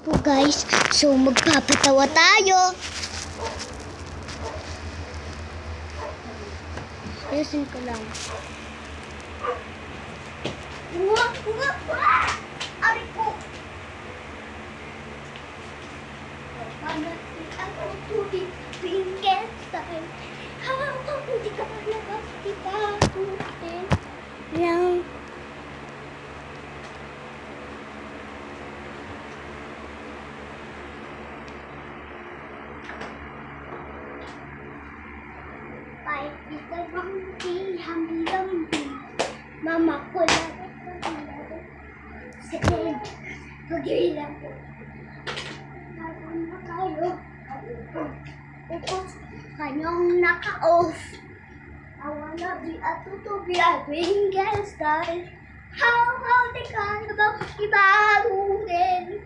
po guys, so magpapatawa tayo. Ayusin ko lang. Ari po. Panatin ako tubig, bingket style. Habang hindi ka pa labas, itakutin. Yan. Kita bangki, hambi-hambi. Mama ko lang. Sige, pag-ilan ko. Naroon na kayo. Upos, kanyang naka-off. Awala di at tutubi at ringgel style. How di ka na ba ibaguhin?